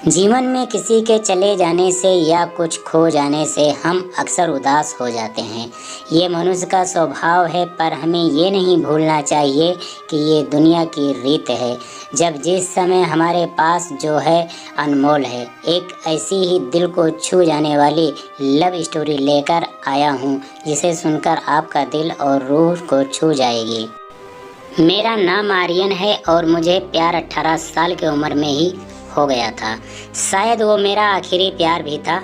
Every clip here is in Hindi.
जीवन में किसी के चले जाने से या कुछ खो जाने से हम अक्सर उदास हो जाते हैं। ये मनुष्य का स्वभाव है, पर हमें ये नहीं भूलना चाहिए कि ये दुनिया की रीत है। जब जिस समय हमारे पास जो है अनमोल है। एक ऐसी ही दिल को छू जाने वाली लव स्टोरी लेकर आया हूँ, जिसे सुनकर आपका दिल और रूह को छू जाएगी। मेरा नाम आर्यन है और मुझे प्यार 18 साल की उम्र में ही हो गया था। शायद वो मेरा आखिरी प्यार भी था।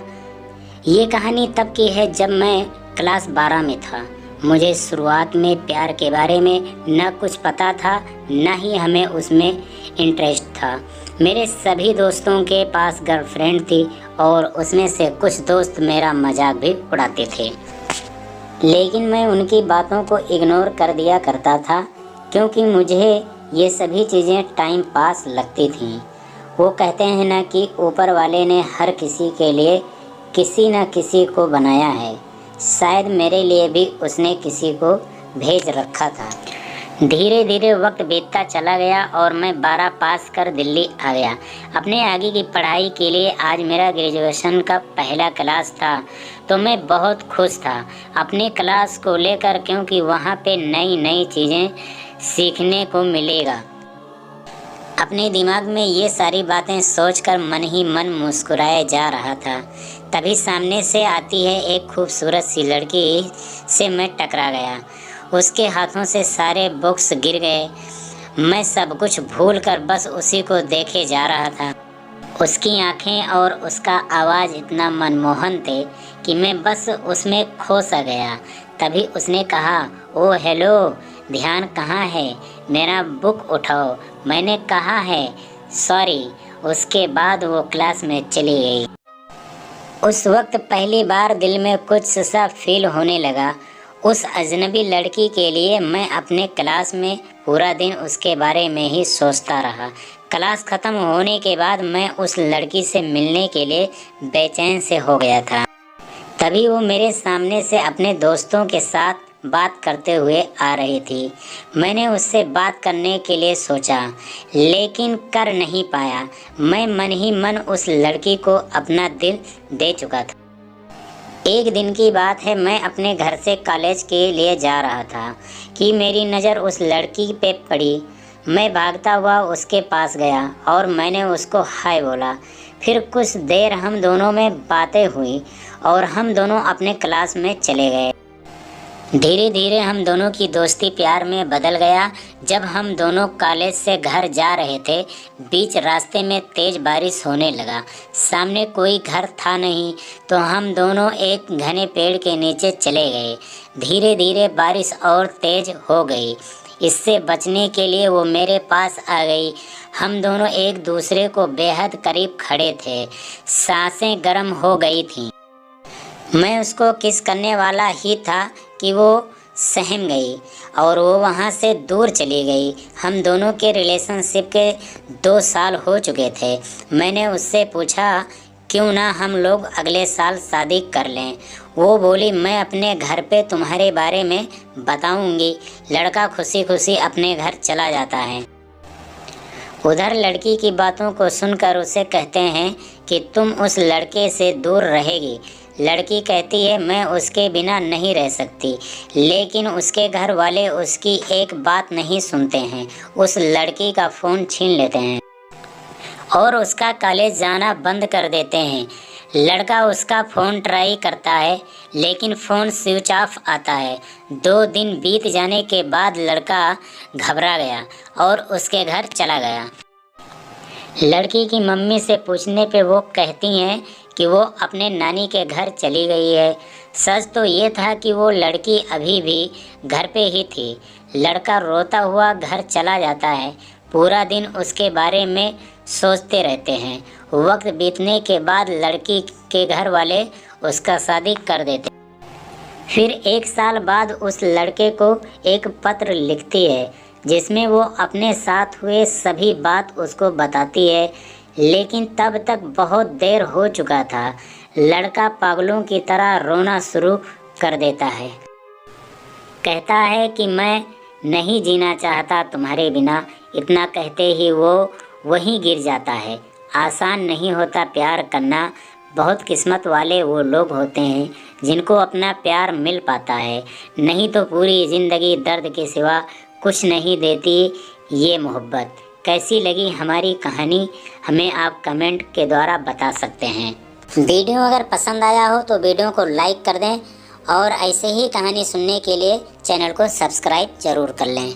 ये कहानी तब की है जब मैं क्लास 12 में था। मुझे शुरुआत में प्यार के बारे में न कुछ पता था, न ही हमें उसमें इंटरेस्ट था। मेरे सभी दोस्तों के पास गर्लफ्रेंड थी और उसमें से कुछ दोस्त मेरा मजाक भी उड़ाते थे, लेकिन मैं उनकी बातों को इग्नोर कर दिया करता था, क्योंकि मुझे ये सभी चीज़ें टाइम पास लगती थीं। वो कहते हैं ना कि ऊपर वाले ने हर किसी के लिए किसी न किसी को बनाया है। शायद मेरे लिए भी उसने किसी को भेज रखा था। धीरे धीरे वक्त बीतता चला गया और मैं 12 पास कर दिल्ली आ गया अपने आगे की पढ़ाई के लिए। आज मेरा ग्रेजुएशन का पहला क्लास था, तो मैं बहुत खुश था अपने क्लास को लेकर, क्योंकि वहाँ पे नई नई चीज़ें सीखने को मिलेगा। अपने दिमाग में ये सारी बातें सोचकर मन ही मन मुस्कुराया जा रहा था। तभी सामने से आती है एक खूबसूरत सी लड़की से मैं टकरा गया। उसके हाथों से सारे बुक्स गिर गए। मैं सब कुछ भूलकर बस उसी को देखे जा रहा था। उसकी आंखें और उसका आवाज़ इतना मनमोहन थे कि मैं बस उसमें खो सा गया। तभी उसने कहा, ओ हेलो, ध्यान कहाँ है, मेरा बुक उठाओ। मैंने कहा है सॉरी। उसके बाद वो क्लास में चली गई। उस वक्त पहली बार दिल में कुछ सा फील होने लगा। उस अजनबी लड़की के लिए मैं अपने क्लास में पूरा दिन उसके बारे में ही सोचता रहा। क्लास ख़त्म होने के बाद मैं उस लड़की से मिलने के लिए बेचैन से हो गया था। तभी वो मेरे सामने से अपने दोस्तों के साथ बात करते हुए आ रही थी। मैंने उससे बात करने के लिए सोचा, लेकिन कर नहीं पाया। मैं मन ही मन उस लड़की को अपना दिल दे चुका था। एक दिन की बात है, मैं अपने घर से कॉलेज के लिए जा रहा था कि मेरी नज़र उस लड़की पे पड़ी। मैं भागता हुआ उसके पास गया और मैंने उसको हाय बोला। फिर कुछ देर हम दोनों में बातें हुई और हम दोनों अपने क्लास में चले गए। धीरे धीरे हम दोनों की दोस्ती प्यार में बदल गया। जब हम दोनों कॉलेज से घर जा रहे थे, बीच रास्ते में तेज़ बारिश होने लगा। सामने कोई घर था नहीं, तो हम दोनों एक घने पेड़ के नीचे चले गए। धीरे धीरे बारिश और तेज़ हो गई। इससे बचने के लिए वो मेरे पास आ गई। हम दोनों एक दूसरे को बेहद करीब खड़े थे। सांसें गर्म हो गई थीं। मैं उसको किस करने वाला ही था कि वो सहम गई और वो वहाँ से दूर चली गई। हम दोनों के रिलेशनशिप के 2 साल हो चुके थे। मैंने उससे पूछा, क्यों ना हम लोग अगले साल शादी कर लें। वो बोली, मैं अपने घर पे तुम्हारे बारे में बताऊंगी। लड़का खुशी खुशी अपने घर चला जाता है। उधर लड़की की बातों को सुनकर उसे कहते हैं कि तुम उस लड़के से दूर रहेगी। लड़की कहती है, मैं उसके बिना नहीं रह सकती, लेकिन उसके घर वाले उसकी एक बात नहीं सुनते हैं। उस लड़की का फ़ोन छीन लेते हैं और उसका कॉलेज जाना बंद कर देते हैं। लड़का उसका फ़ोन ट्राई करता है, लेकिन फ़ोन स्विच ऑफ आता है। 2 दिन बीत जाने के बाद लड़का घबरा गया और उसके घर चला गया। लड़की की मम्मी से पूछने पे वो कहती हैं कि वो अपने नानी के घर चली गई है। सच तो ये था कि वो लड़की अभी भी घर पे ही थी। लड़का रोता हुआ घर चला जाता है। पूरा दिन उसके बारे में सोचते रहते हैं। वक्त बीतने के बाद लड़की के घर वाले उसका शादी कर देते। फिर 1 साल बाद उस लड़के को एक पत्र लिखती है, जिसमें वो अपने साथ हुए सभी बात उसको बताती है, लेकिन तब तक बहुत देर हो चुका था। लड़का पागलों की तरह रोना शुरू कर देता है। कहता है कि मैं नहीं जीना चाहता तुम्हारे बिना। इतना कहते ही वो वहीं गिर जाता है आसान नहीं होता प्यार करना। बहुत किस्मत वाले वो लोग होते हैं जिनको अपना प्यार मिल पाता है, नहीं तो पूरी ज़िंदगी दर्द के सिवा कुछ नहीं देती ये मोहब्बत। कैसी लगी हमारी कहानी हमें आप कमेंट के द्वारा बता सकते हैं। वीडियो अगर पसंद आया हो तो वीडियो को लाइक कर दें और ऐसे ही कहानी सुनने के लिए चैनल को सब्सक्राइब ज़रूर कर लें।